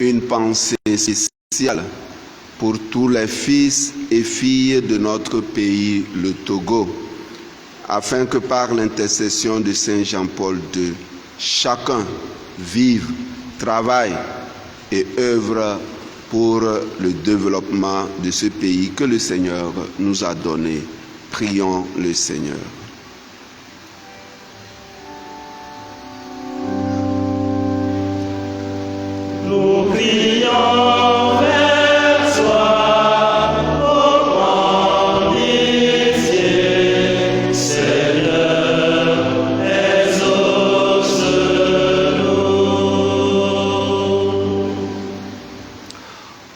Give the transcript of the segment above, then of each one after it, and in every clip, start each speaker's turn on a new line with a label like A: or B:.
A: Une pensée spéciale pour tous les fils et filles de notre pays, le Togo, afin que par l'intercession de Saint Jean-Paul II, chacun vive, travaille et œuvre pour le développement de ce pays que le Seigneur nous a donné. Prions le Seigneur.
B: Nous prions vers toi, ô grand pitié, Seigneur, exauce-nous.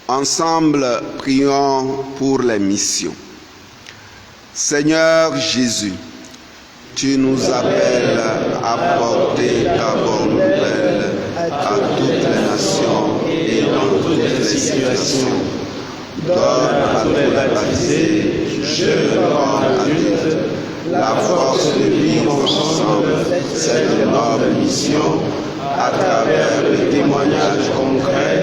A: Ensemble, prions pour les missions. Seigneur Jésus, tu nous appelles à porter ta bonne nouvelle à toutes les nations et dans toutes les situations. Donne à tous les baptisés, jeunes comme adultes, la force de vivre ensemble cette noble mission à travers le témoignage concret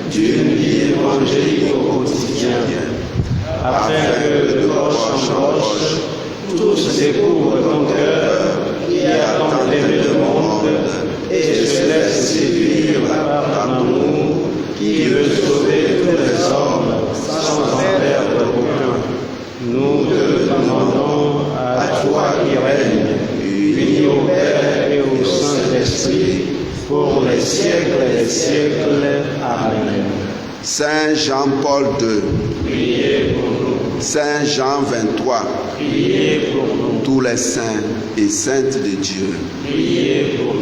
A: d'une vie évangélique au quotidien, afin que de proche en proche, tous découvrent ton cœur qui a tant aimé le monde et se laisse séduire par l'amour qui veut sauver tous les hommes sans en perdre aucun. Nous te demandons à toi qui règnes, uni au Père et au Saint-Esprit, pour les siècles et les siècles. Amen. Saint Jean-Paul II,
B: Priez pour nous.
A: Saint Jean 23,
B: Priez pour nous.
A: tous les saints et saintes de Dieu,
B: Priez pour nous.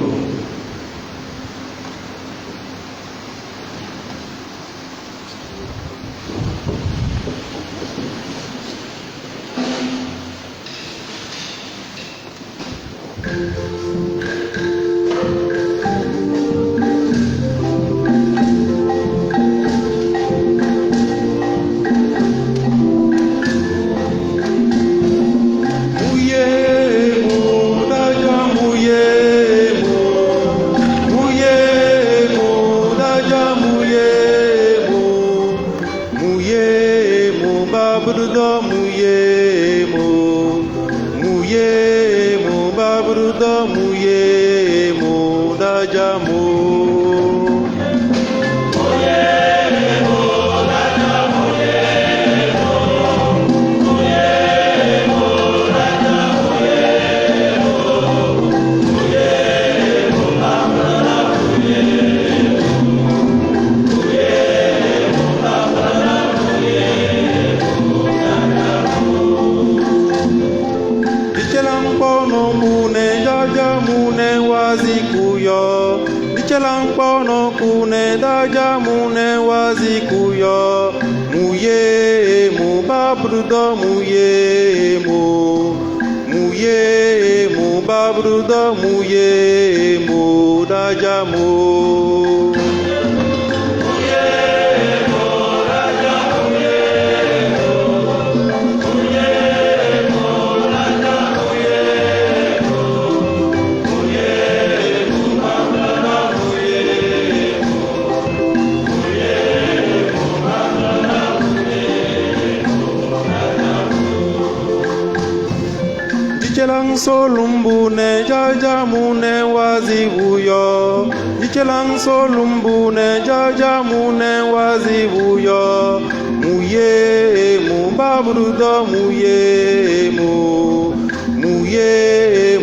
C: Solumbune jajamune wazibuyo Ichelang solumbune jajamune wazibuyo Muye mu babrudo muye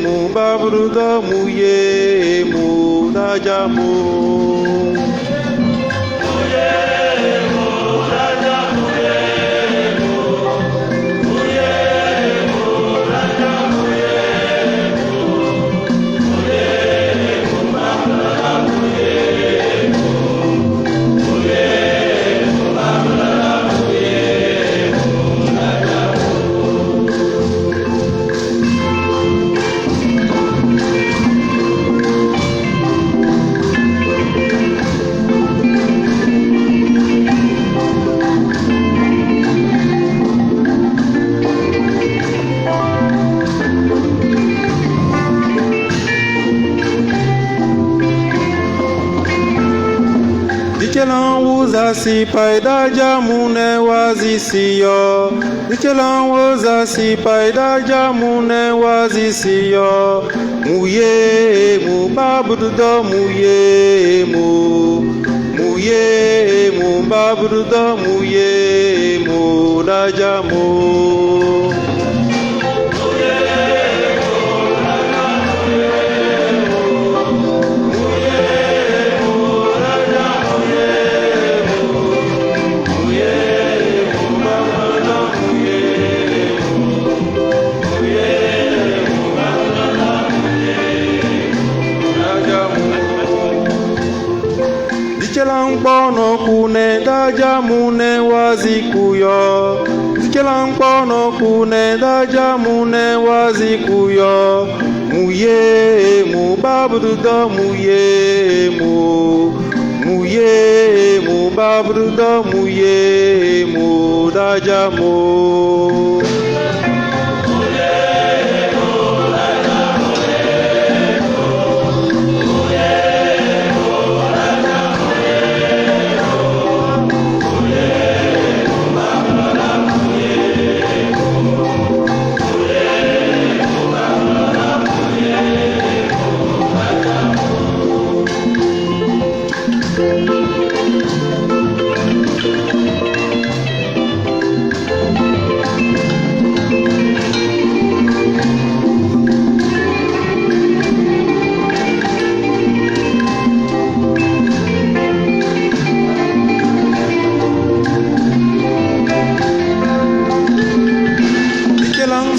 C: mu babrudo muye mu dajamu
B: Yeah.
C: uzasi paida jamune wazisiyo. Dichelan uzasi paida jamune wazisiyo. Muye mu babrudo muye mu. Muye mu babrudo muye mu dajamu. Dichelan kune dajamune wazikuyo. Dichelan kune dajamune wazikuyo. Muye mu babrudo muye mu. Muye mu babrudo muye mu dajamu.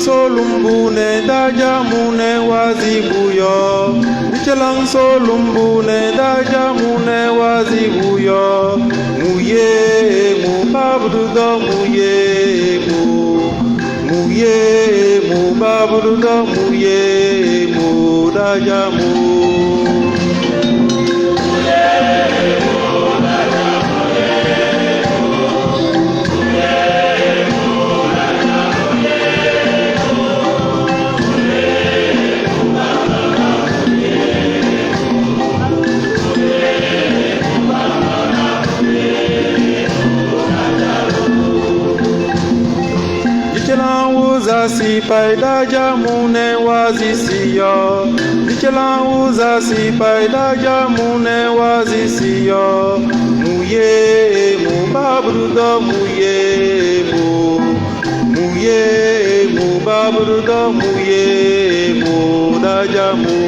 C: Solumbune dajamune wazibuyo. Dichelan solumbune dajamune wazibuyo. Muye mu babrudo muye mu. Muye mu babrudo muye mu dajamu. Uzasi paida jamune wazisiyo. Dichelan uzasi paida jamune wazisiyo. Muye mu babrudo muye mu. Muye mu babrudo muye mu dajamu.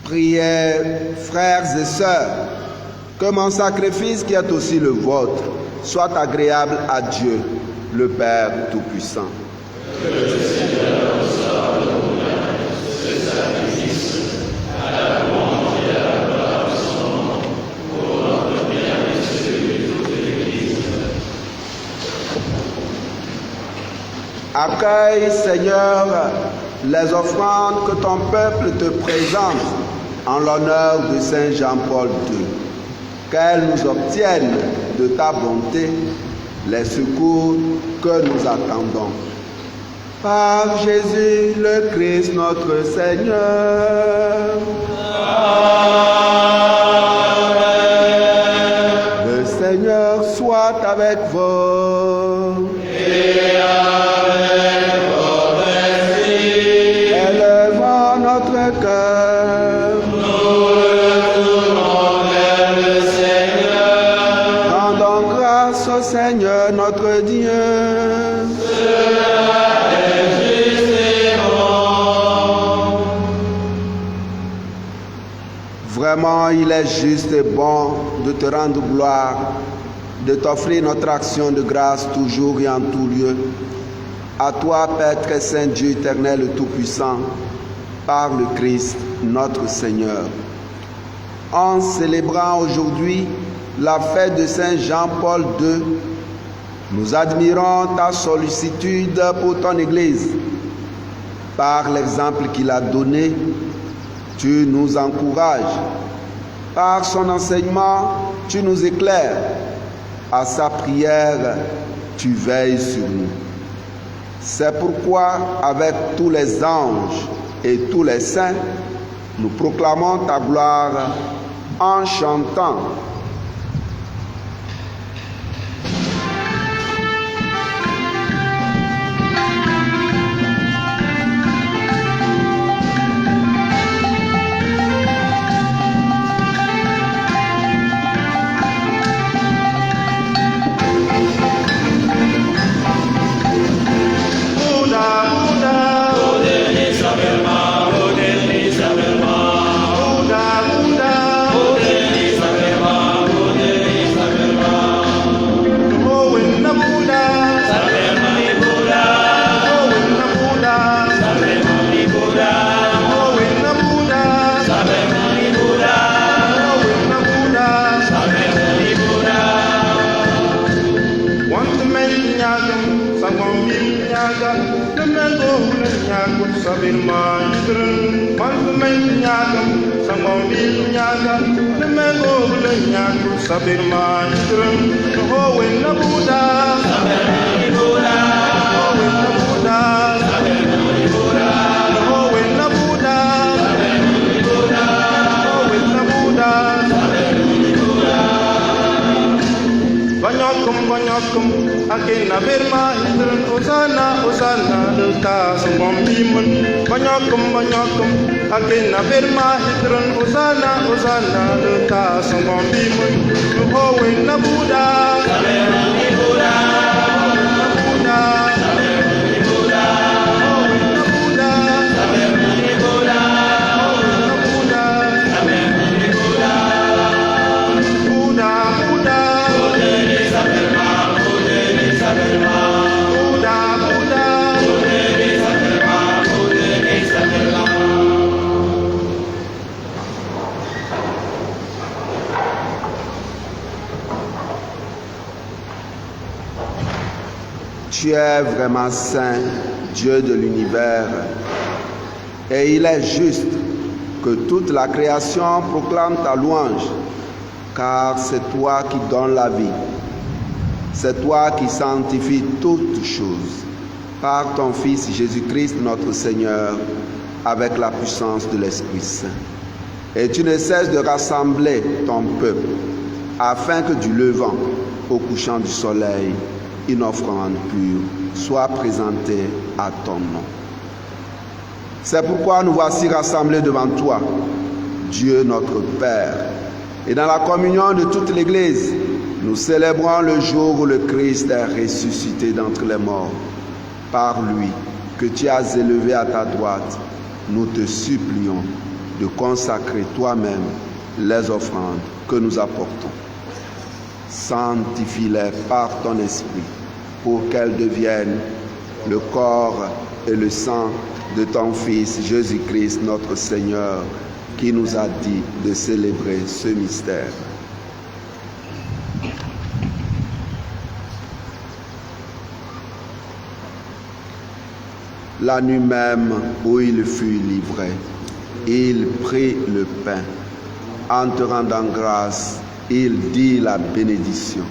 A: Priez, frères et sœurs, que mon sacrifice qui est aussi le vôtre soit agréable à Dieu, le Père Tout-Puissant.
B: Que le Seigneur reçoive ce sacrifice à la louange et à la gloire de son nom, pour notre bien et celui de toute l'Église.
A: Accueille, Seigneur, les offrandes que ton peuple te présente en l'honneur de Saint Jean-Paul II. Qu'elles nous obtiennent de ta bonté les secours que nous attendons. Par Jésus le Christ notre Seigneur. Amen. Le Seigneur soit avec vous.
B: Et avec votre esprit.
A: Élevons notre cœur.
B: Nous le tournons vers le Seigneur.
A: Rendons grâce au Seigneur notre Dieu. Vraiment, il est juste et bon de te rendre gloire, de t'offrir notre action de grâce toujours et en tout lieu. À toi, Père très saint, Dieu éternel et tout-puissant, par le Christ, notre Seigneur. En célébrant aujourd'hui la fête de Saint Jean-Paul II, nous admirons ta sollicitude pour ton Église. Par l'exemple qu'il a donné, tu nous encourages. Par son enseignement, tu nous éclaires. À sa prière, tu veilles sur nous. C'est pourquoi, avec tous les anges et tous les saints, nous proclamons ta gloire en chantant.
C: Akena berma hidran Hosanna Hosanna delta sambom bimun banyakum akena berma hidran Hosanna Hosanna delta sambom bimun howe na Buddha ni Buddha
A: Tu es vraiment saint, Dieu de l'univers, et il est juste que toute la création proclame ta louange, car c'est toi qui donnes la vie, c'est toi qui sanctifies toutes choses, par ton Fils Jésus-Christ notre Seigneur, avec la puissance de l'Esprit Saint. Et tu ne cesses de rassembler ton peuple, afin que du levant au couchant du soleil, une offrande pure soit présentée à ton nom. C'est pourquoi nous voici rassemblés devant toi, Dieu notre Père, et dans la communion de toute l'Église, nous célébrons le jour où le Christ est ressuscité d'entre les morts. Par lui, que tu as élevé à ta droite, nous te supplions de consacrer toi-même les offrandes que nous apportons. Sanctifie-les par ton esprit pour qu'elles deviennent le corps et le sang de ton Fils Jésus-Christ notre Seigneur, qui nous a dit de célébrer ce mystère. La nuit même où il fut livré, il prit le pain. En te rendant grâce, il dit la bénédiction.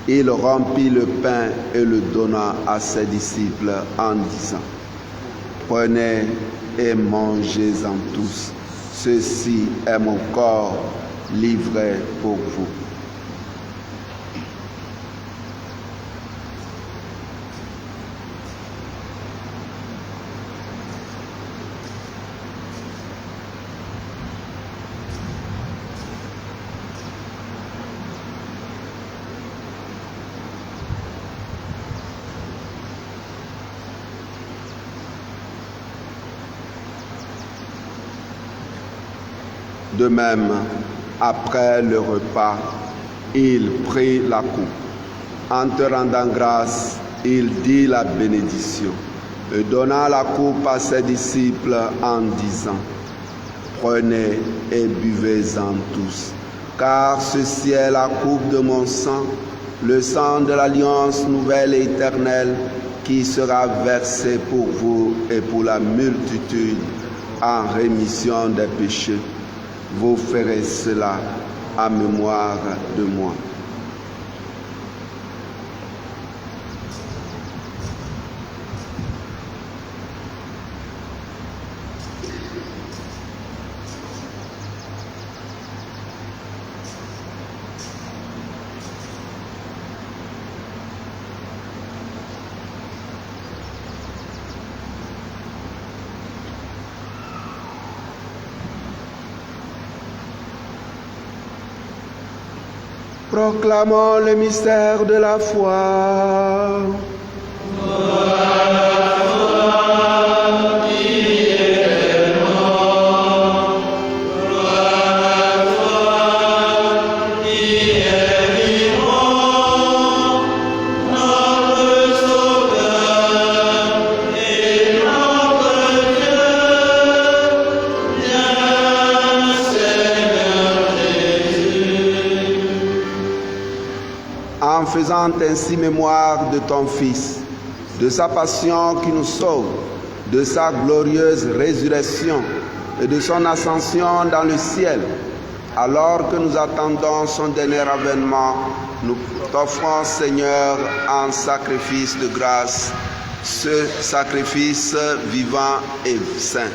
A: Il rompit le pain et le donna à ses disciples en disant: Prenez et mangez-en tous. Ceci est mon corps livré pour vous. De même, après le repas, il prit la coupe. En te rendant grâce, il dit la bénédiction et donna la coupe à ses disciples en disant: Prenez et buvez-en tous, car ceci est la coupe de mon sang, le sang de l'alliance nouvelle et éternelle, qui sera versé pour vous et pour la multitude en rémission des péchés. Vous ferez cela en mémoire de moi. Proclamons le mystère de la foi. En faisant ainsi mémoire de ton Fils, de sa passion qui nous sauve, de sa glorieuse résurrection et de son ascension dans le ciel, alors que nous attendons son dernier avènement, nous t'offrons, Seigneur, en sacrifice de grâce, ce sacrifice vivant et saint.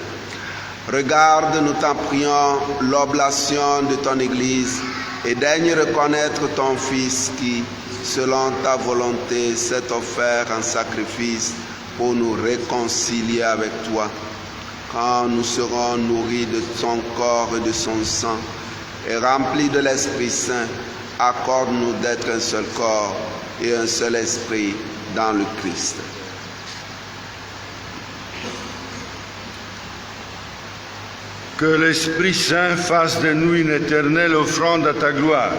A: Regarde, nous t'en prions, l'oblation de ton Église et daigne reconnaître ton Fils qui, selon ta volonté, s'est offert en sacrifice pour nous réconcilier avec toi. Quand nous serons nourris de son corps et de son sang et remplis de l'Esprit Saint, accorde-nous d'être un seul corps et un seul esprit dans le Christ.
D: Que l'Esprit Saint fasse de nous une éternelle offrande à ta gloire,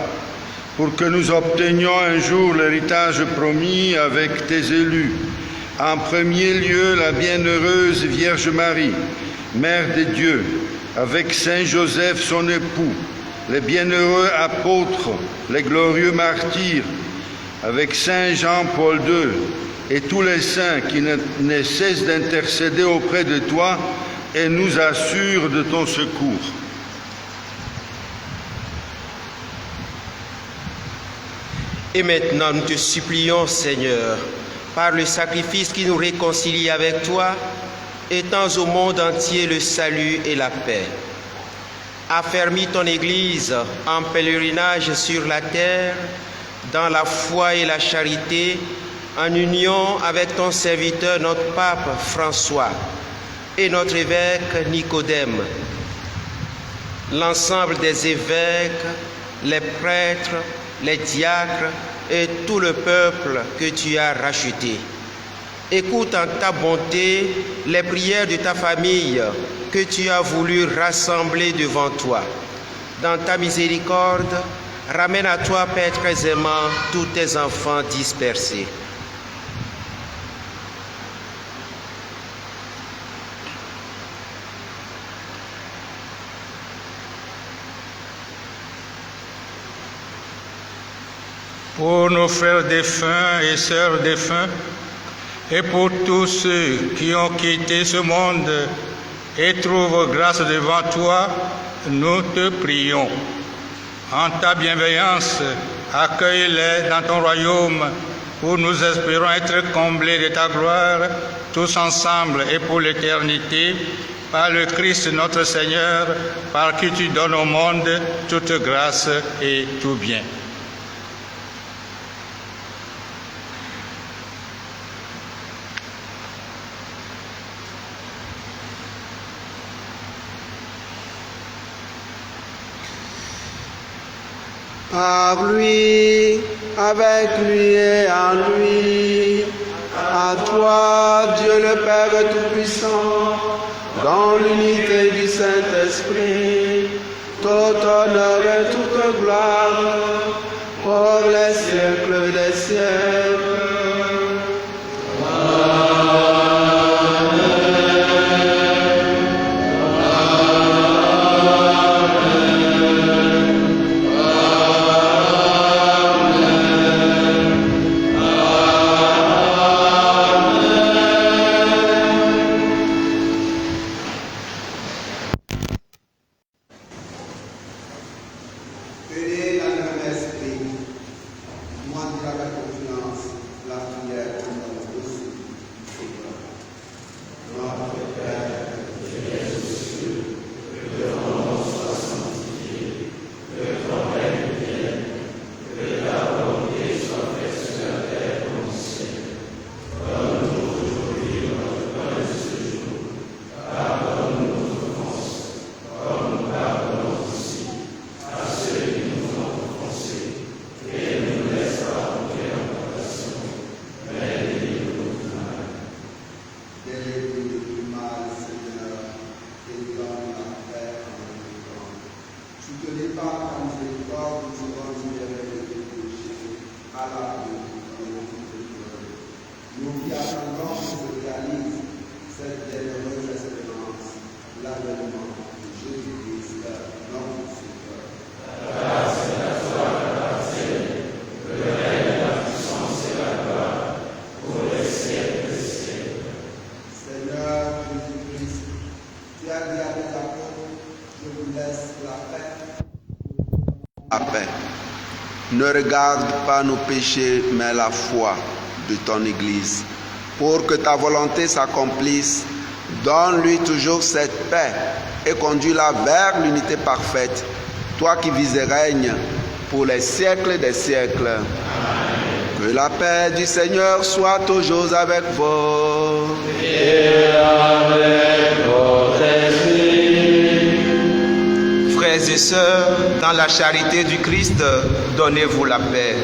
D: pour que nous obtenions un jour l'héritage promis avec tes élus. En premier lieu, la bienheureuse Vierge Marie, Mère de Dieu, avec Saint Joseph, son époux, les bienheureux apôtres, les glorieux martyrs, avec Saint Jean-Paul II et tous les saints qui ne cessent d'intercéder auprès de toi et nous assurent de ton secours.
E: Et maintenant, nous te supplions, Seigneur, par le sacrifice qui nous réconcilie avec toi, étends au monde entier le salut et la paix. Affermis ton Église en pèlerinage sur la terre, dans la foi et la charité, en union avec ton serviteur, notre pape François, et notre évêque Nicodème, l'ensemble des évêques, les prêtres, les diacres et tout le peuple que tu as racheté. Écoute en ta bonté les prières de ta famille que tu as voulu rassembler devant toi. Dans ta miséricorde, ramène à toi, Père très aimant, tous tes enfants dispersés.
F: Pour nos frères défunts et sœurs défunts, et pour tous ceux qui ont quitté ce monde et trouvent grâce devant toi, nous te prions. En ta bienveillance, accueille-les dans ton royaume, où nous espérons être comblés de ta gloire, tous ensemble et pour l'éternité, par le Christ notre Seigneur, par qui tu donnes au monde toute grâce et tout bien.
A: Par lui, avec lui et en lui, à toi, Dieu le Père Tout-Puissant, dans l'unité du Saint-Esprit, tout honneur et toute gloire, pour les siècles des siècles. La paix. Ne regarde pas nos péchés, mais la foi de ton Église. Pour que ta volonté s'accomplisse, donne-lui toujours cette paix et conduis-la vers l'unité parfaite, toi qui vis et règnes pour les siècles des siècles. Amen. Que la paix du Seigneur soit toujours avec vous.
B: Et avec votre esprit.
E: Frères et sœurs, dans la charité du Christ, donnez-vous la paix.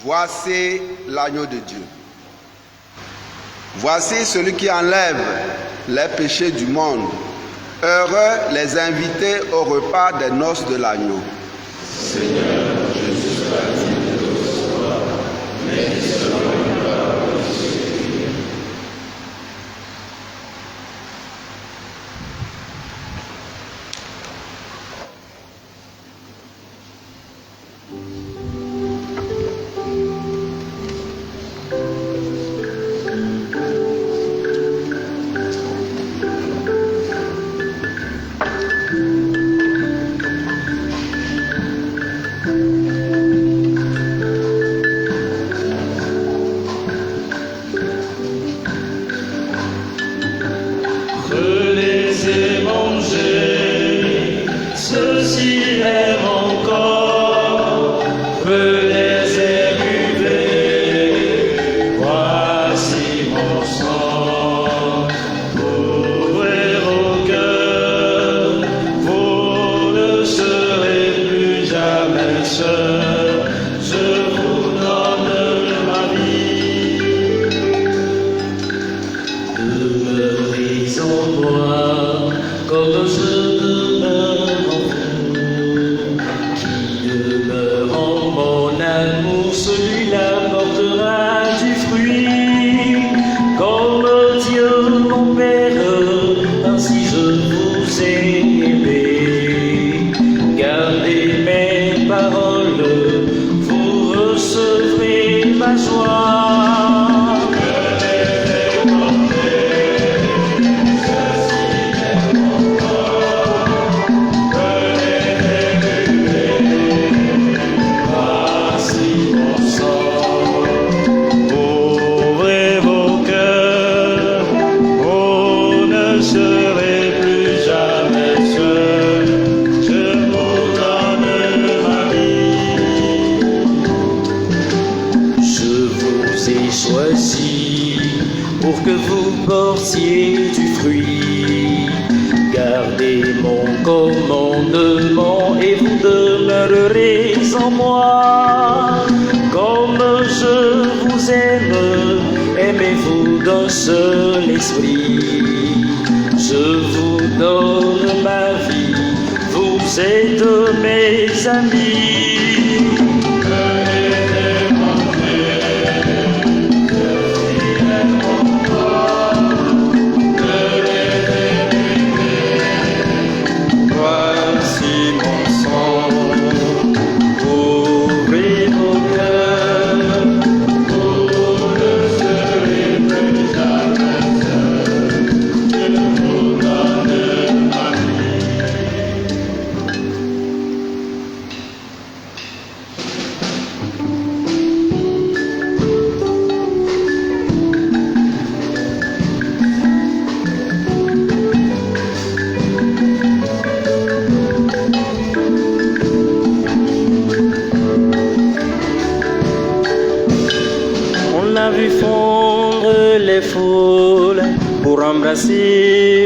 A: Voici l'agneau de Dieu. Voici celui qui enlève les péchés du monde. Heureux les invités au repas des noces de l'agneau.
B: Seigneur, je ne suis pas digne de te recevoir, mais dis seulement une parole et je serai guéri.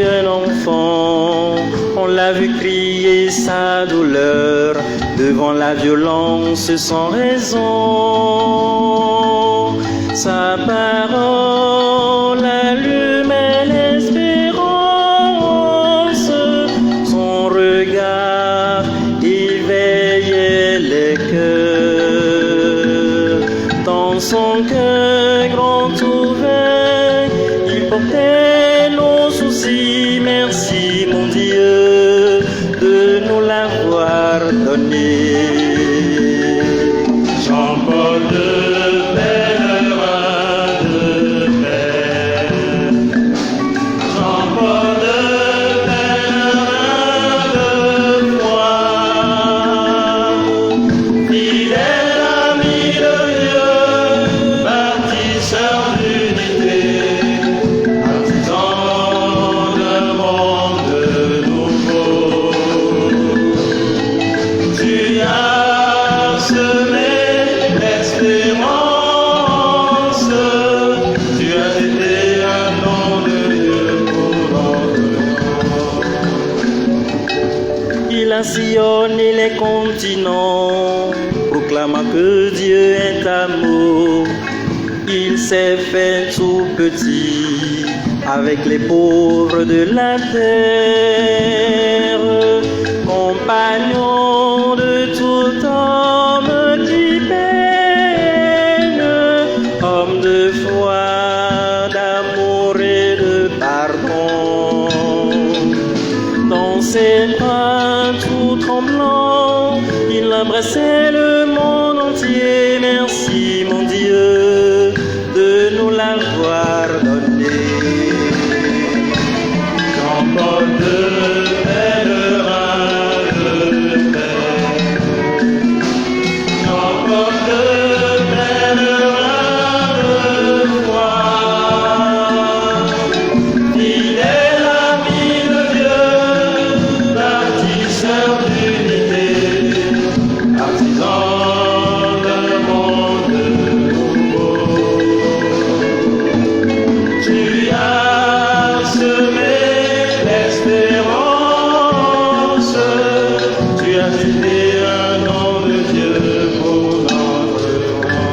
G: Un enfant, on l'a vu crier sa douleur devant la violence sans raison. Sa parole allumait l'espérance, son regard éveillait les cœurs. Dans son cœur grand ouvert, il portait nos soucis. Merci mon Dieu de nous l'avoir donné. Jean-Paul de pèlerin de paix, Jean-Paul de pèlerin de foi, fidèle ami de Dieu, bâtisseur d'unité, artisan d'un monde nouveau. Tu as nations et les continents proclament que Dieu est amour. Il s'est fait tout petit avec les pauvres de la terre, compagnon de tout homme qui peine, homme de foi, d'amour et de pardon. Dans ses bras tout tremblant, il embrassait le monde entier. Merci mon Dieu de nous l'avoir donné.
B: Jean-Paul II pèlerin de paix. Jean-Paul II pèlerin de foi. Fidèle ami de Dieu, bâtisseur d'unité, artisan d'un monde nouveau. Tu as semé l'espérance, tu as été un nom de Dieu pour notre rang.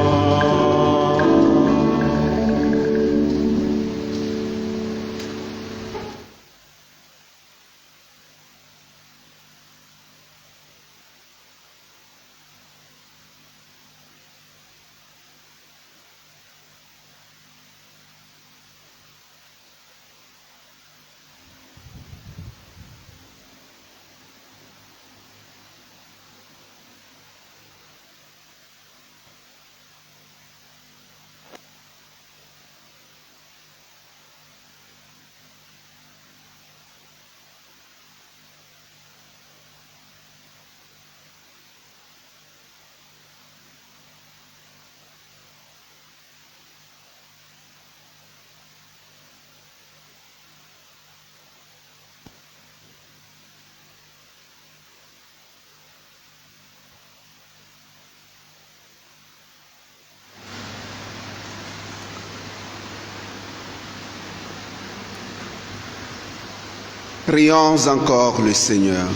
A: Prions encore le Seigneur.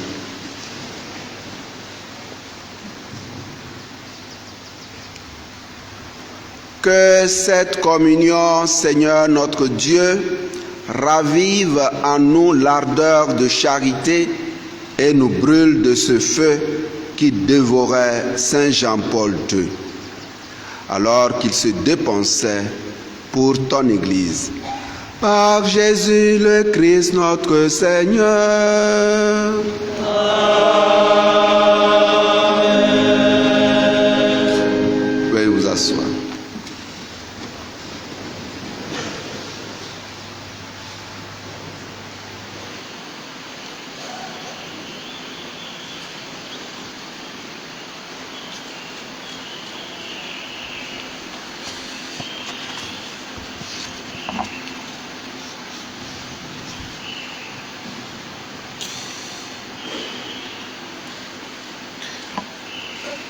A: Que cette communion, Seigneur notre Dieu, ravive en nous l'ardeur de charité et nous brûle de ce feu qui dévorait Saint Jean-Paul II, alors qu'il se dépensait pour ton Église. Par Jésus le Christ notre Seigneur. Amen. Veuillez vous asseoir.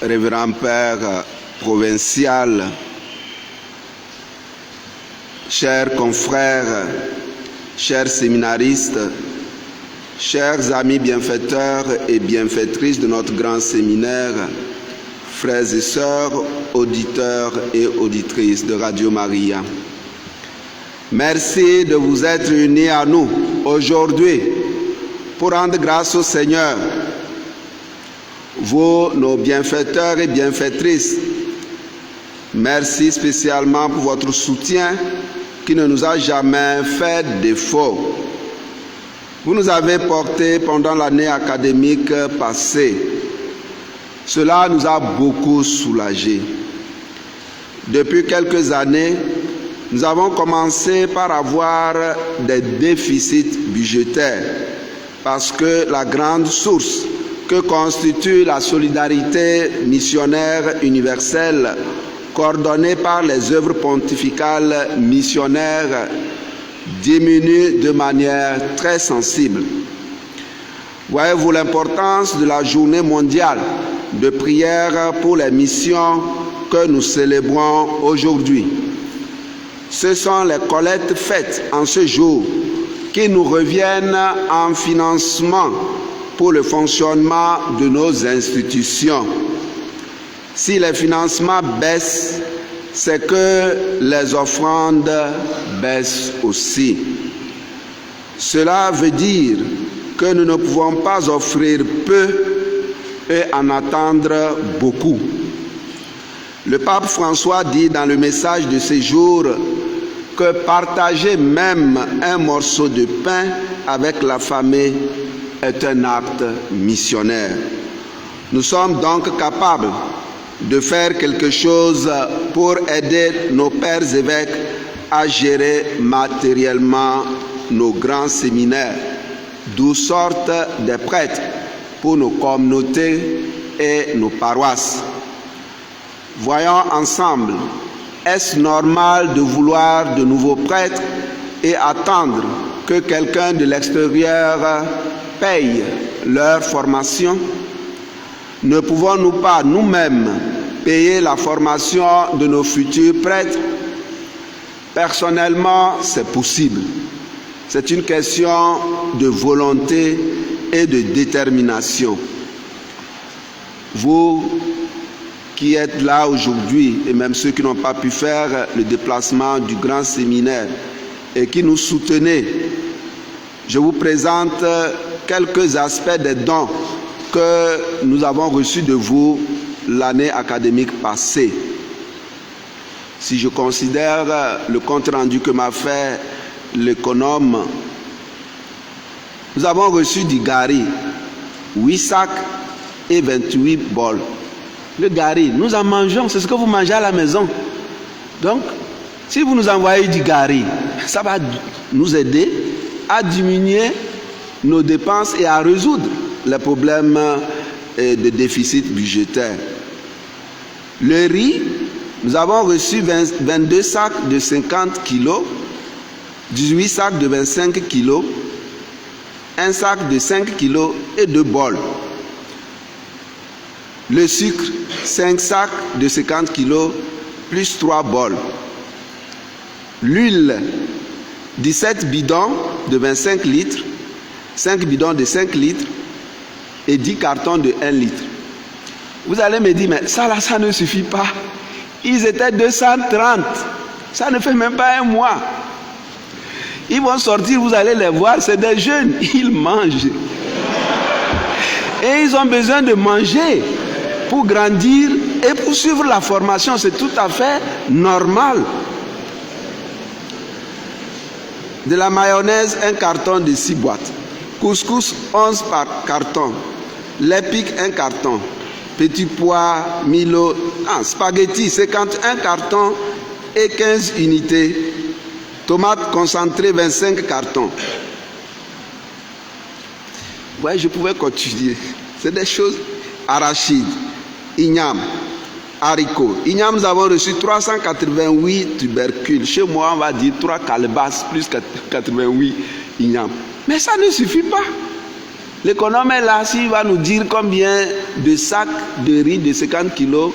A: Révérend Père provincial, chers confrères, chers séminaristes, chers amis bienfaiteurs et bienfaitrices de notre grand séminaire, frères et sœurs, auditeurs et auditrices de Radio Maria, merci de vous être unis à nous aujourd'hui pour rendre grâce au Seigneur. Vous, nos bienfaiteurs et bienfaitrices, merci spécialement pour votre soutien qui ne nous a jamais fait défaut. Vous nous avez portés pendant l'année académique passée. Cela nous a beaucoup soulagés. Depuis quelques années, nous avons commencé par avoir des déficits budgétaires parce que la grande source que constitue la solidarité missionnaire universelle coordonnée par les œuvres pontificales missionnaires diminue de manière très sensible. Voyez-vous l'importance de la journée mondiale de prière pour les missions que nous célébrons aujourd'hui. Ce sont les collectes faites en ce jour qui nous reviennent en financement pour le fonctionnement de nos institutions. Si les financements baissent, c'est que les offrandes baissent aussi. Cela veut dire que nous ne pouvons pas offrir peu et en attendre beaucoup. Le pape François dit dans le message de ces jours que partager même un morceau de pain avec l'affamé est un acte missionnaire. Nous sommes donc capables de faire quelque chose pour aider nos pères évêques à gérer matériellement nos grands séminaires, d'où sortent des prêtres pour nos communautés et nos paroisses. Voyons ensemble, est-ce normal de vouloir de nouveaux prêtres et attendre que quelqu'un de l'extérieur paye leur formation? Ne pouvons-nous pas nous-mêmes payer la formation de nos futurs prêtres? Personnellement, c'est possible. C'est une question de volonté et de détermination. Vous qui êtes là aujourd'hui, et même ceux qui n'ont pas pu faire le déplacement du grand séminaire et qui nous soutenez, je vous présente quelques aspects des dons que nous avons reçus de vous l'année académique passée. Si je considère le compte rendu que m'a fait l'économe, nous avons reçu du gari, 8 sacs et 28 bols. Le gari, nous en mangeons, c'est ce que vous mangez à la maison. Donc, si vous nous envoyez du gari, ça va nous aider à diminuer nos dépenses et à résoudre les problèmes de déficit budgétaire. Le riz, nous avons reçu 22 sacs de 50 kilos, 18 sacs de 25 kilos, un sac de 5 kilos et 2 bols. Le sucre, 5 sacs de 50 kilos plus 3 bols. L'huile, 17 bidons de 25 litres, 5 bidons de 5 litres et 10 cartons de 1 litre. Vous allez me dire, mais ça là, ça ne suffit pas. Ils étaient 230. Ça ne fait même pas un mois. Ils vont sortir, vous allez les voir, c'est des jeunes. Ils mangent. Et ils ont besoin de manger pour grandir et pour suivre la formation. C'est tout à fait normal. De la mayonnaise, un carton de 6 boîtes. Couscous, 11 par carton. Lait pic, un carton. Petit pois, Milo, spaghetti, 51 cartons et 15 unités. Tomates concentrées, 25 cartons. Ouais, je pouvais continuer. C'est des choses. Arachides, igname, haricots. Igname, nous avons reçu 388 tubercules. Chez moi, on va dire 3 calebasses plus 88 ignames. Mais ça ne suffit pas. L'économe est là, s'il va nous dire combien de sacs de riz de 50 kilos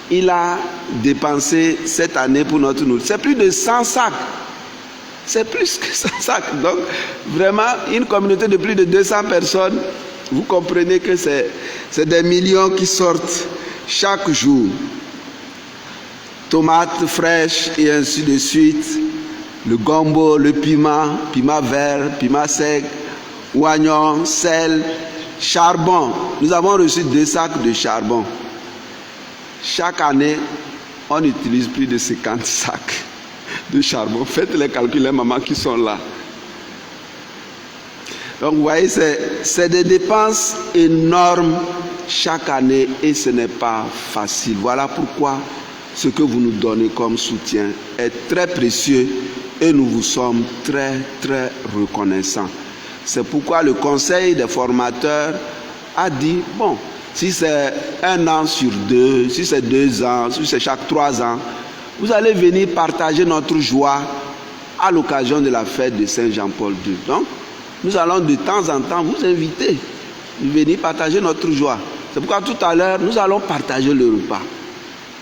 A: il a dépensé cette année pour notre nourriture. C'est plus de 100 sacs. C'est plus que 100 sacs. Donc, vraiment, une communauté de plus de 200 personnes, vous comprenez que c'est des millions qui sortent chaque jour. Tomates fraîches et ainsi de suite. Le gombo, le piment vert, piment sec, oignon, sel, charbon. Nous avons reçu 2 sacs de charbon. Chaque année, on utilise plus de 50 sacs de charbon. Faites les calculs, les mamans qui sont là. Donc vous voyez, c'est des dépenses énormes chaque année et ce n'est pas facile. Voilà pourquoi ce que vous nous donnez comme soutien est très précieux et nous vous sommes très très reconnaissants. C'est pourquoi le conseil des formateurs a dit, bon, si c'est 1 an sur 2, si c'est 2 ans, si c'est chaque 3 ans, vous allez venir partager notre joie à l'occasion de la fête de Saint Jean-Paul II. Donc, nous allons de temps en temps vous inviter, venir partager notre joie. C'est pourquoi tout à l'heure, nous allons partager le repas.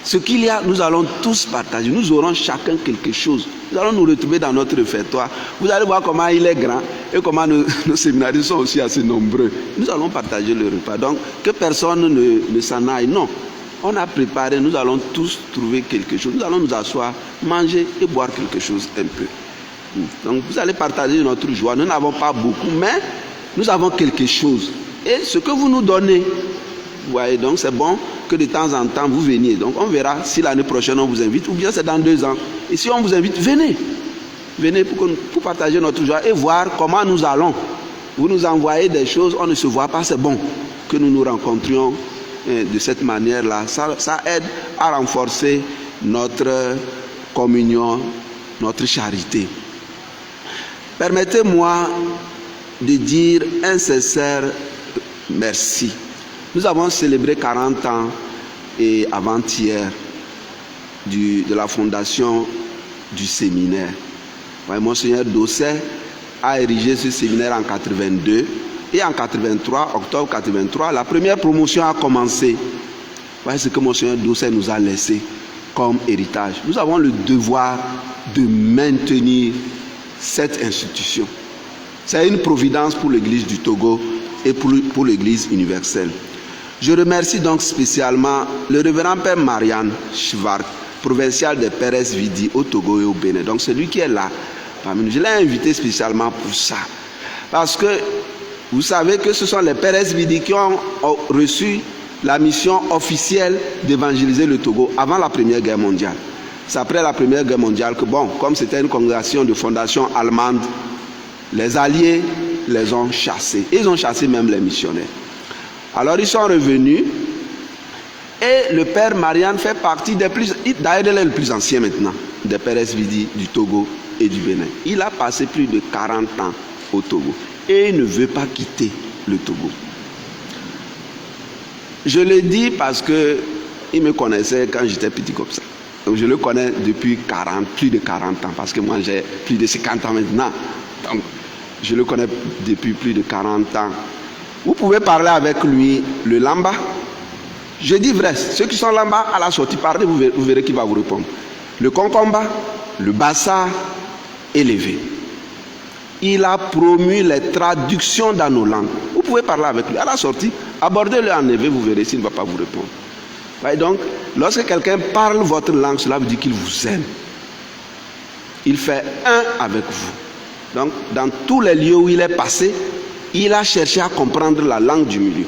A: Ce qu'il y a, nous allons tous partager. Nous aurons chacun quelque chose. Nous allons nous retrouver dans notre réfectoire. Vous allez voir comment il est grand et comment nos séminaristes sont aussi assez nombreux. Nous allons partager le repas. Donc, que personne ne s'en aille. Non. On a préparé, nous allons tous trouver quelque chose. Nous allons nous asseoir, manger et boire quelque chose un peu. Donc, vous allez partager notre joie. Nous n'avons pas beaucoup, mais nous avons quelque chose. Et ce que vous nous donnez, vous voyez, donc c'est bon que de temps en temps vous veniez. Donc on verra si l'année prochaine on vous invite ou bien c'est dans 2 ans. Et si on vous invite, venez. Venez pour partager notre joie et voir comment nous allons. Vous nous envoyez des choses, on ne se voit pas, c'est bon que nous nous rencontrions de cette manière-là. Ça aide à renforcer notre communion, notre charité. Permettez-moi de dire un sincère merci. Nous avons célébré 40 ans et avant-hier de la fondation du séminaire. Monseigneur Dosset a érigé ce séminaire en 82 et en 83, octobre 83, la première promotion a commencé. Voyez ce que Monseigneur Dosset nous a laissé comme héritage. Nous avons le devoir de maintenir cette institution. C'est une providence pour l'Église du Togo et pour l'Église universelle. Je remercie donc spécialement le révérend Père Marianne Schwartz, provincial de Pérez Vidi au Togo et au Bénin. Donc celui qui est là parmi nous, je l'ai invité spécialement pour ça. Parce que vous savez que ce sont les Pérez Vidi qui ont reçu la mission officielle d'évangéliser le Togo avant la Première Guerre mondiale. C'est après la Première Guerre mondiale que, bon, comme c'était une congrégation de fondation allemande, les Alliés les ont chassés. Ils ont chassé même les missionnaires. Alors ils sont revenus et le Père Marianne fait partie des plus... D'ailleurs, il est le plus ancien maintenant des Pérez Vidi du Togo et du Bénin. Il a passé plus de 40 ans au Togo et il ne veut pas quitter le Togo. Je le dis parce qu'il me connaissait quand j'étais petit comme ça. Donc je le connais depuis plus de 40 ans parce que moi j'ai plus de 50 ans maintenant. Donc je le connais depuis plus de 40 ans. Vous pouvez parler avec lui le lamba. Je dis vrai, ceux qui sont lamba à la sortie, parlez, vous verrez qui va vous répondre. Le concomba, le bassa élevé. Il a promu les traductions dans nos langues. Vous pouvez parler avec lui à la sortie, abordez-le en élevé, vous verrez s'il ne va pas vous répondre. Ouais, donc, lorsque quelqu'un parle votre langue, cela veut dire qu'il vous aime. Il fait un avec vous. Donc, dans tous les lieux où il est passé, il a cherché à comprendre la langue du milieu.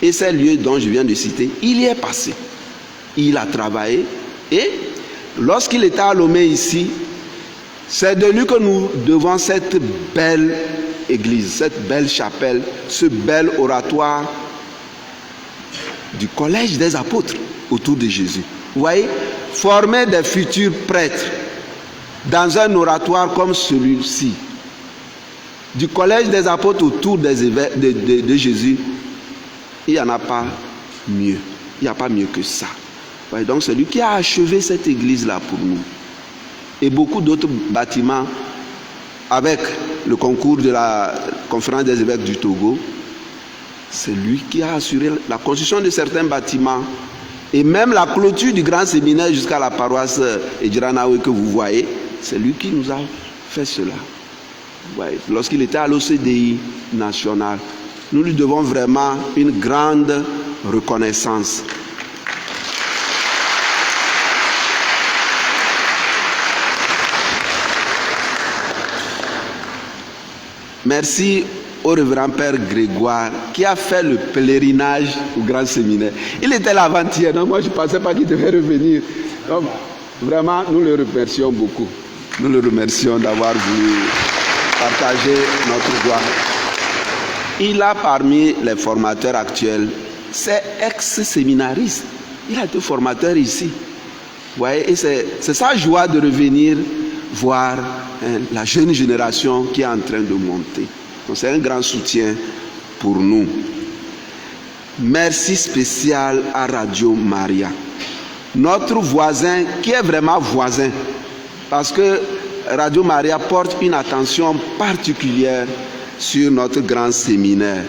A: Et ces lieux dont je viens de citer, il y est passé. Il a travaillé. Et lorsqu'il était à Lomé ici, c'est de lui que nous devons cette belle église, cette belle chapelle, ce bel oratoire du collège des apôtres autour de Jésus. Vous voyez, former des futurs prêtres dans un oratoire comme celui-ci, du collège des apôtres autour de Jésus, il n'y en a pas mieux. Il n'y a pas mieux que ça. Ouais, donc c'est lui qui a achevé cette église-là pour nous. Et beaucoup d'autres bâtiments, avec le concours de la conférence des évêques du Togo, c'est lui qui a assuré la construction de certains bâtiments et même la clôture du grand séminaire jusqu'à la paroisse Edjiranaoui que vous voyez. C'est lui qui nous a fait cela. Ouais, lorsqu'il était à l'OCDI national, nous lui devons vraiment une grande reconnaissance. Merci au révérend Père Grégoire qui a fait le pèlerinage au grand séminaire. Il était là avant-hier, donc moi je ne pensais pas qu'il devait revenir. Donc vraiment, nous le remercions beaucoup. Nous le remercions d'avoir voulu partager notre joie. Il a parmi les formateurs actuels, c'est ex-séminariste. Il a été formateur ici. Vous voyez, et c'est sa joie de revenir voir la jeune génération qui est en train de monter. Donc c'est un grand soutien pour nous. Merci spécial à Radio Maria. Notre voisin, qui est vraiment voisin, parce que Radio Maria porte une attention particulière sur notre grand séminaire.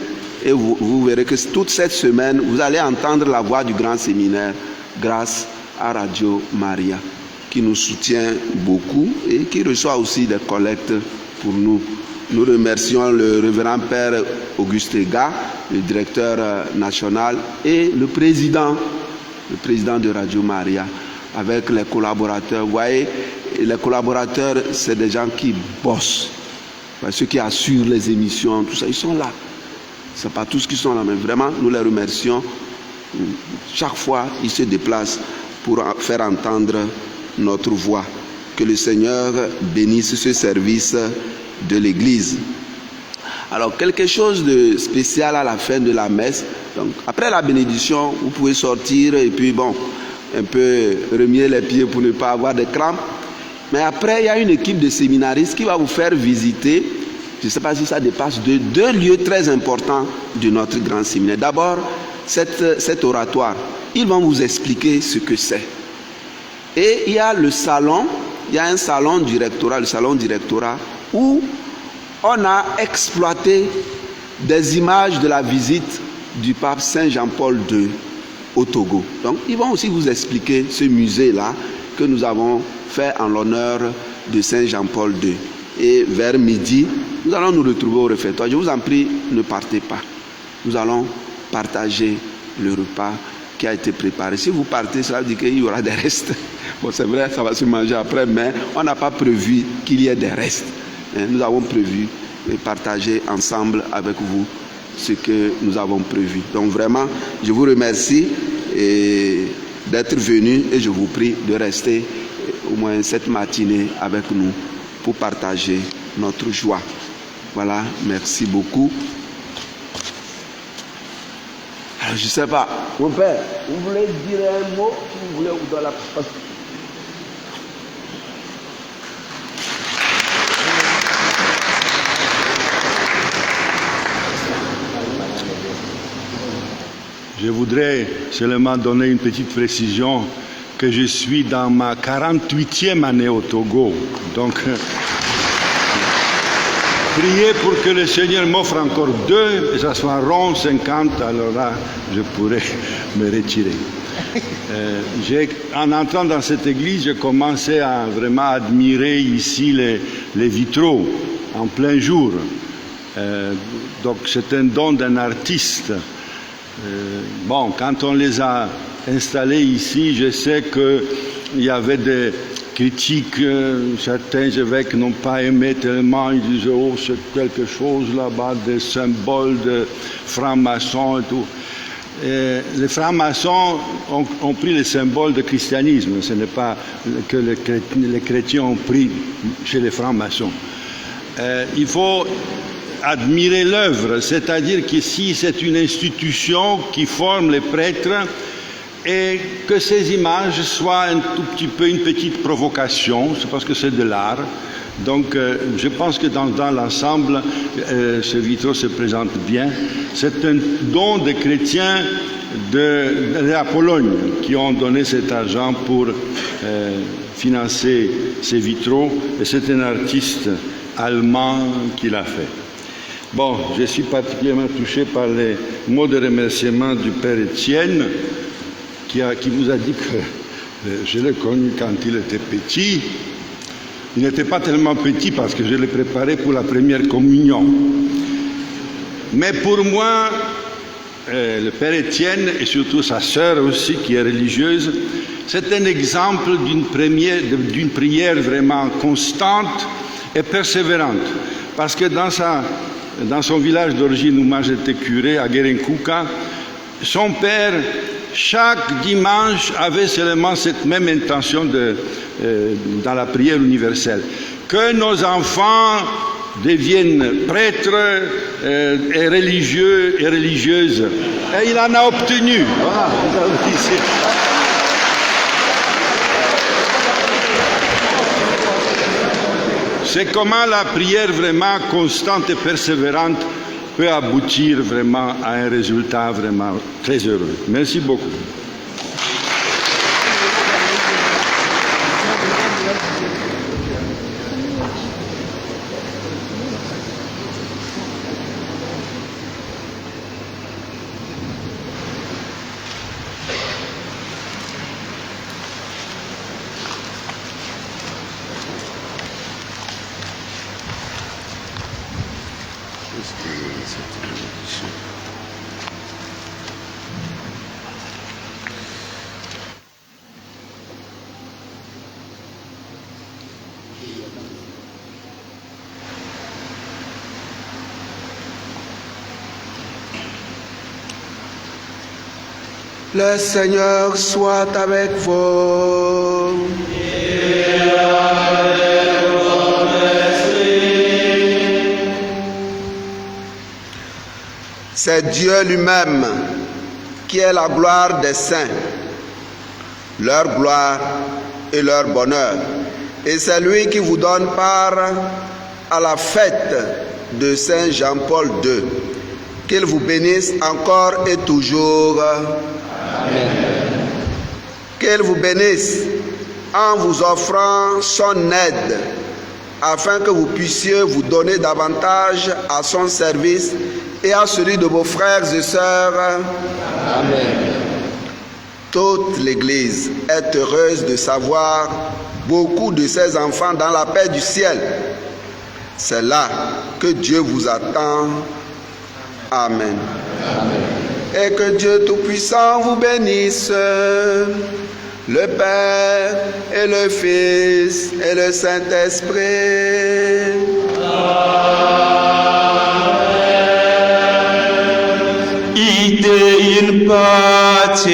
A: Et vous verrez que toute cette semaine, vous allez entendre la voix du grand séminaire grâce à Radio Maria, qui nous soutient beaucoup et qui reçoit aussi des collectes pour nous. Nous remercions le révérend Père Auguste Ega, le directeur national, et le président de Radio Maria, avec les collaborateurs. Vous voyez, les collaborateurs, c'est des gens qui bossent. Ceux qui assurent les émissions, tout ça, ils sont là. Ce n'est pas tous qui sont là, mais vraiment, nous les remercions. Chaque fois, ils se déplacent pour faire entendre notre voix. Que le Seigneur bénisse ce service de l'Église. Alors, quelque chose de spécial à la fin de la messe. Donc, après la bénédiction, vous pouvez sortir et puis, bon, un peu remuer les pieds pour ne pas avoir de crampes. Mais après, il y a une équipe de séminaristes qui va vous faire visiter, je ne sais pas si ça dépasse, deux lieux très importants de notre grand séminaire. D'abord, cet oratoire. Ils vont vous expliquer ce que c'est. Et il y a le salon, il y a un salon du rectorat, le salon du rectorat, où on a exploité des images de la visite du pape Saint Jean-Paul II au Togo. Donc, ils vont aussi vous expliquer ce musée-là que nous avons fait en l'honneur de Saint Jean-Paul II. Et vers midi, nous allons nous retrouver au réfectoire. Je vous en prie, ne partez pas. Nous allons partager le repas qui a été préparé. Si vous partez, cela veut dire qu'il y aura des restes. Bon, c'est vrai, ça va se manger après, mais on n'a pas prévu qu'il y ait des restes. Nous avons prévu de partager ensemble avec vous ce que nous avons prévu. Donc vraiment, je vous remercie d'être venus et je vous prie de rester au moins cette matinée avec nous pour partager notre joie. Voilà, merci beaucoup. Alors, je ne sais pas, mon père, vous voulez dire un mot, si vous voulez, vous donnez la parole.
D: Je voudrais seulement donner une petite précision que je suis dans ma 48e année au Togo. Donc, priez pour que le Seigneur m'offre encore 2, et ça soit rond 50, alors là, je pourrais me retirer. En entrant dans cette église, j'ai commencé à vraiment admirer ici les vitraux en plein jour. Donc, c'est un don d'un artiste. Bon, quand on les a installés ici, je sais qu'il y avait des critiques, certains évêques n'ont pas aimé tellement, ils disaient « Oh, c'est quelque chose là-bas, des symboles de francs-maçons et tout ». Les francs-maçons ont pris les symboles du christianisme, ce n'est pas que les chrétiens ont pris chez les francs-maçons. Il faut admirer l'œuvre, c'est-à-dire qu'ici c'est une institution qui forme les prêtres et que ces images soient un tout petit peu une petite provocation, c'est parce que c'est de l'art. Donc je pense que dans l'ensemble, ce vitraux se présente bien. C'est un don des chrétiens de la Pologne qui ont donné cet argent pour financer ces vitraux et c'est un artiste allemand qui l'a fait. Bon, je suis particulièrement touché par les mots de remerciement du Père Étienne qui vous a dit que je l'ai connu quand il était petit. Il n'était pas tellement petit parce que je l'ai préparé pour la première communion. Mais pour moi, le Père Étienne et surtout sa sœur aussi qui est religieuse, c'est un exemple d'une prière vraiment constante et persévérante. Parce que dans son village d'origine où moi j'étais curé, à Gerenkuka, son père, chaque dimanche, avait seulement cette même intention dans la prière universelle. Que nos enfants deviennent prêtres et religieux et religieuses. Et il en a obtenu. Voilà, vous avez ici. C'est comment la prière vraiment constante et persévérante peut aboutir vraiment à un résultat vraiment très heureux. Merci beaucoup.
A: Le Seigneur soit avec vous. C'est Dieu lui-même qui est la gloire des saints, leur gloire et leur bonheur. Et c'est lui qui vous donne part à la fête de Saint Jean-Paul II. Qu'il vous bénisse encore et toujours. Amen. Qu'il vous bénisse en vous offrant son aide, afin que vous puissiez vous donner davantage à son service et à celui de vos frères et sœurs. Amen. Toute l'Église est heureuse de savoir beaucoup de ses enfants dans la paix du ciel. C'est là que Dieu vous attend. Amen. Amen. Et que Dieu Tout-Puissant vous bénisse, le Père et le Fils et le Saint-Esprit.
C: Amen. Ite in pace.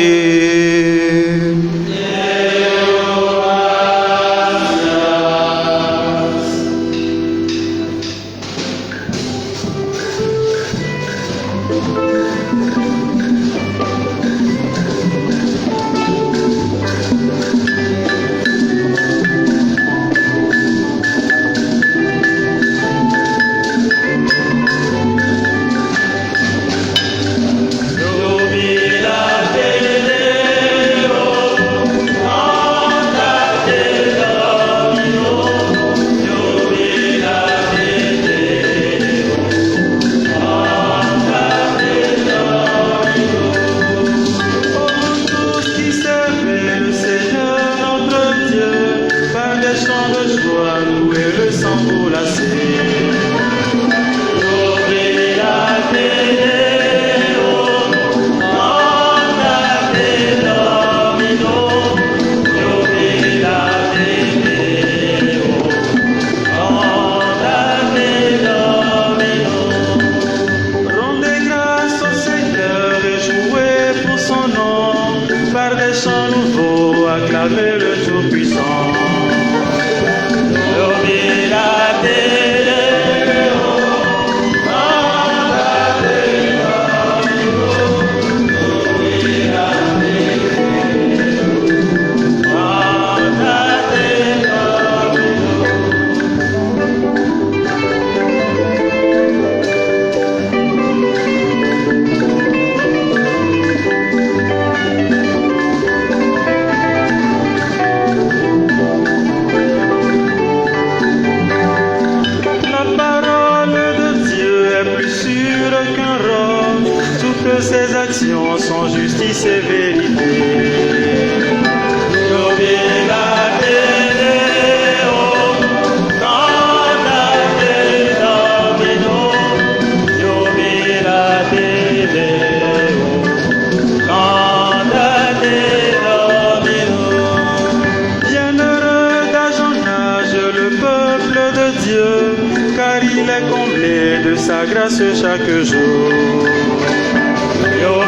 B: Chaque jour, oh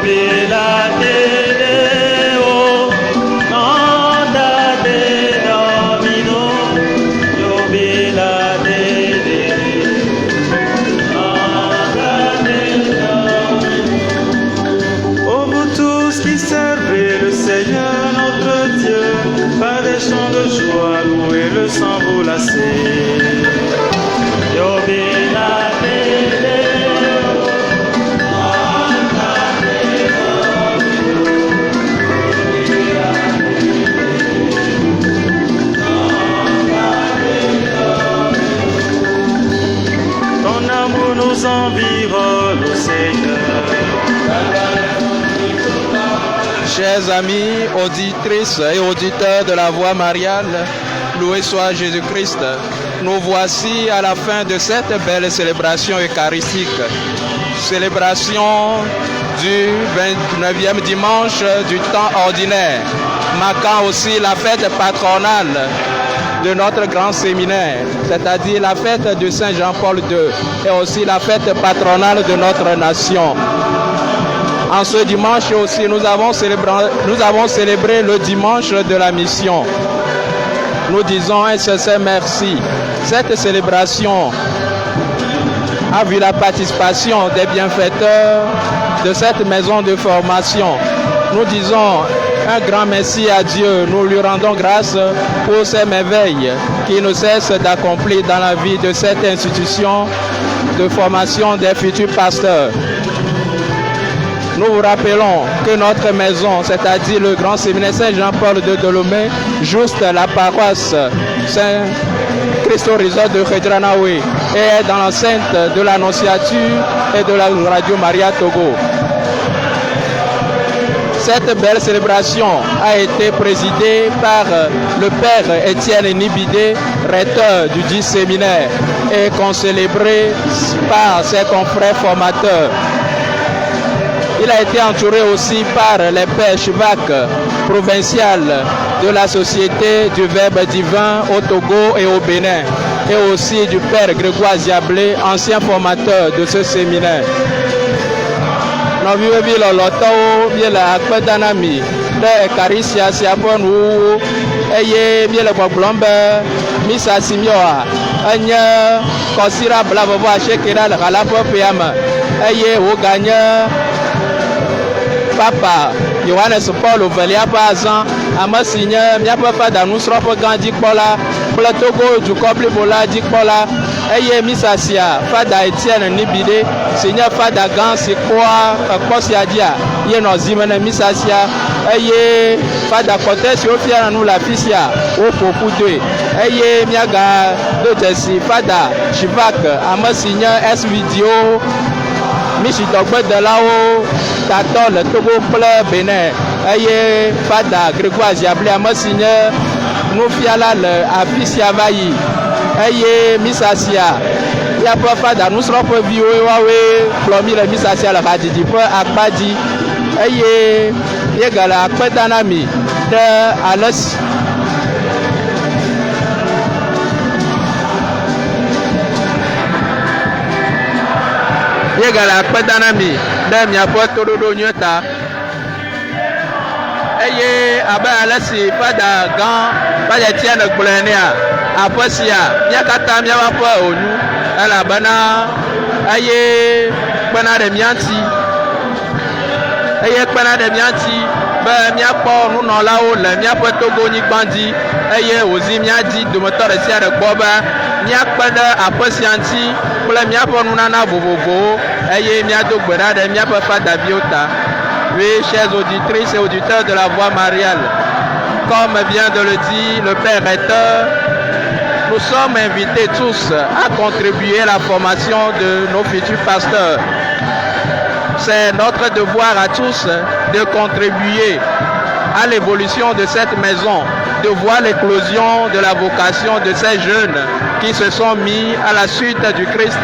B: vous tous qui servez le Seigneur notre Dieu, par des chants de joie, louez le sang vous lassez. Environne au Seigneur.
H: Chers amis, auditrices et auditeurs de la Voix mariale, loué soit Jésus-Christ. Nous voici à la fin de cette belle célébration eucharistique. Célébration du 29e dimanche du temps ordinaire, marquant aussi la fête patronale de notre grand séminaire, c'est-à-dire la fête de Saint Jean-Paul II et aussi la fête patronale de notre nation. En ce dimanche aussi, nous avons célébré le dimanche de la mission. Nous disons un sincère merci. Cette célébration a vu la participation des bienfaiteurs de cette maison de formation. Nous disons un grand merci à Dieu. Nous lui rendons grâce pour ces merveilles qui ne cessent d'accomplir dans la vie de cette institution de formation des futurs pasteurs. Nous vous rappelons que notre maison, c'est-à-dire le grand séminaire Saint-Jean-Paul de Dolomieu, juste la paroisse Saint-Christo Resort de Khedranaoui, est dans l'enceinte de l'Annonciature et de la Radio Maria Togo. Cette belle célébration a été présidée par le père Étienne Nibidé, recteur du dit séminaire, et concélébrée par ses confrères formateurs. Il a été entouré aussi par les pères Chivak, provincial de la Société du Verbe divin au Togo et au Bénin, et aussi du père Grégoire Ziablé, ancien formateur de ce séminaire. Nous vivons le la Danami, de Caricia, Siaponu, et bien le Boblombe, Missa Simioa, Anya, Kosira Blavoa, Shekira, la Ralapo Piama, et au gagnant. Papa, Johannes Paul Ovelia Pazan, Amasigna, Mia Papa Danusropo Gandhi Pola, Platogo du Coble Bola Dikpola, Eye Missasia, Fada Etienne Nibide, Seigneur Fada Gansi Kwa, Kosiadia, Yenozimene Missasia, Eye Fada Kotes Yofia nous la Fisia, au Popu 2, Eye Miaga, Dotesi, Fada, Chivak, Amasigna, S Video, Michitogbe de là-haut, Tatol, Togo, Pleur, Bénin, Aye, Fada, Grégoire Ziablé, Amasigné, Noufialal, Afisia Vayi, Aye, Missasia, Yapa Fada, nous serons pour Vio, Plomi, le Missasia, le Radidi, pour Akbadi, Aye, Yegala, Akpedanami, de Alas. Yegala Akpedanami, de Miapo Todo Nyota. Eye abe alasi Fada Gan, Fada Etienne Gblenia, Aposia, Miakata Miawapo Onu, Alabana, Aye Kpena de Mianti, Aye Kpena de Mianti, Be Miapo Nunolao, le Miapo Togo Nikbandi, Aye Ozi Miadi, de moteur de Sia de Boba, Miakpeda Aposianti, Pour Miapo Nunana Bobogo, Aye Miado Gbera de Miapo Fada Biota. Oui, chers auditrices et auditeurs de la Voix mariale, comme vient de le dire le Père recteur, nous sommes invités tous à contribuer à la formation de nos futurs pasteurs. C'est notre devoir à tous de contribuer à l'évolution de cette maison, de voir l'éclosion de la vocation de ces jeunes qui se sont mis à la suite du Christ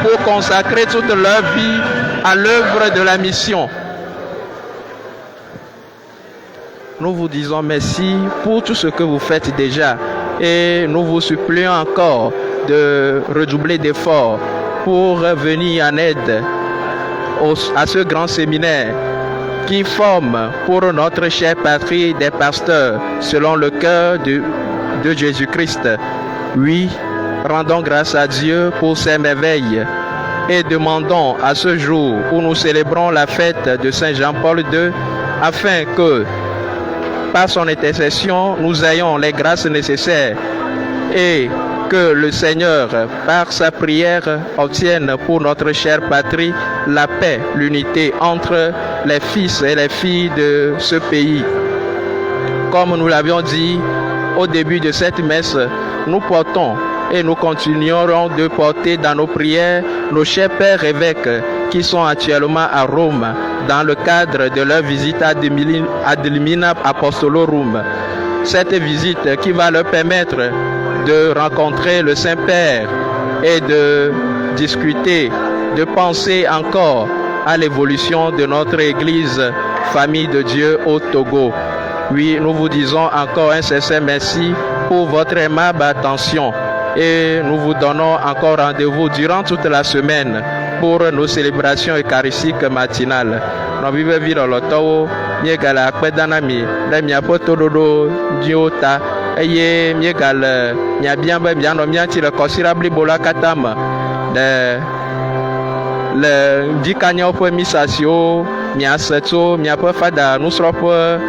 H: pour consacrer toute leur vie à l'œuvre de la mission. Nous vous disons merci pour tout ce que vous faites déjà et nous vous supplions encore de redoubler d'efforts pour venir en aide à ce grand séminaire qui forme pour notre chère patrie des pasteurs selon le cœur de Jésus-Christ. Oui, rendons grâce à Dieu pour ces merveilles et demandons à ce jour où nous célébrons la fête de Saint Jean-Paul II afin que par son intercession, nous ayons les grâces nécessaires et que le Seigneur, par sa prière, obtienne pour notre chère patrie la paix, l'unité entre les fils et les filles de ce pays. Comme nous l'avions dit au début de cette messe, nous portons et nous continuerons de porter dans nos prières nos chers pères évêques qui sont actuellement à Rome dans le cadre de leur visite ad limina apostolorum. Cette visite qui va leur permettre de rencontrer le Saint-Père et de discuter, de penser encore à l'évolution de notre Église, famille de Dieu au Togo. Oui, nous vous disons encore un sincère merci pour votre aimable attention et nous vous donnons encore rendez-vous durant toute la semaine pour nos célébrations eucharistiques matinales. Nous vivons vivre le temps, nous gala akpedanami, nous miapo tododo diota, eye nous gala miabiamba miano mianti le considérable bola katama, le dikanyo pour misasio, miaseto, miapo fada, nous serons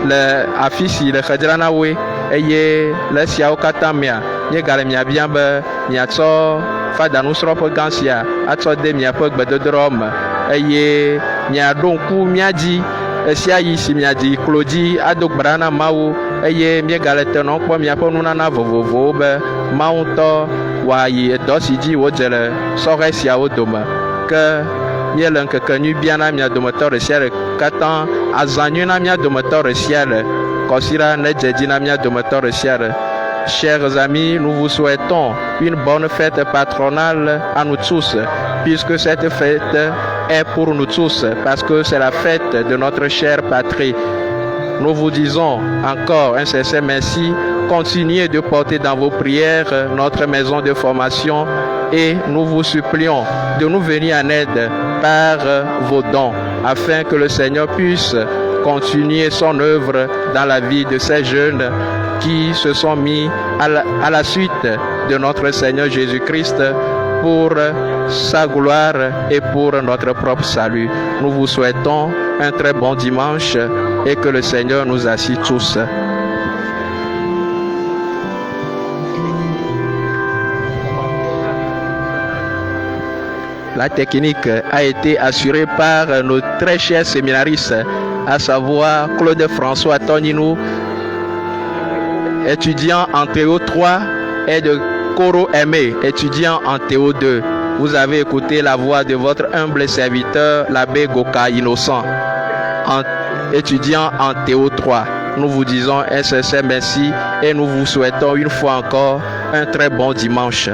H: le afisi le khadranawe, eye le siao katamia, nous gala miabiamba miatso fada nous serons gansia, atso de miapo gbedodrom. Eye miadonku miadi esia yi si miadi klodi adogbrana mawu eye miegalete no kpɔ miaƒe nunana vovovowo be mawu ŋutɔ wòayi edɔ si dzi wodzele sɔhɛ siawo dome ke miele ŋkekenyui biana mia dometɔ ɖe sia ɖe katã azã nyui na mia dometɔ ɖe sia ɖe kɔsira ne dze dzi na mia dometɔ ɖe sia ɖe. Chers amis, nous vous souhaitons une bonne fête patronale à nous tous, puisque cette fête est pour nous tous, parce que c'est la fête de notre chère patrie. Nous vous disons encore un sincère merci. Continuez de porter dans vos prières notre maison de formation et nous vous supplions de nous venir en aide par vos dons, afin que le Seigneur puisse continuer son œuvre dans la vie de ces jeunes qui se sont mis à la suite de notre Seigneur Jésus-Christ pour sa gloire et pour notre propre salut. Nous vous souhaitons un très bon dimanche et que le Seigneur nous assiste tous. La technique a été assurée par nos très chers séminaristes, à savoir Claude François Toninou, étudiant en Théo 3, et de Coro Aimé, étudiant en Théo 2. Vous avez écouté la voix de votre humble serviteur, l'abbé Goka Innocent, étudiant en Théo 3. Nous vous disons un sincère merci et nous vous souhaitons une fois encore un très bon dimanche.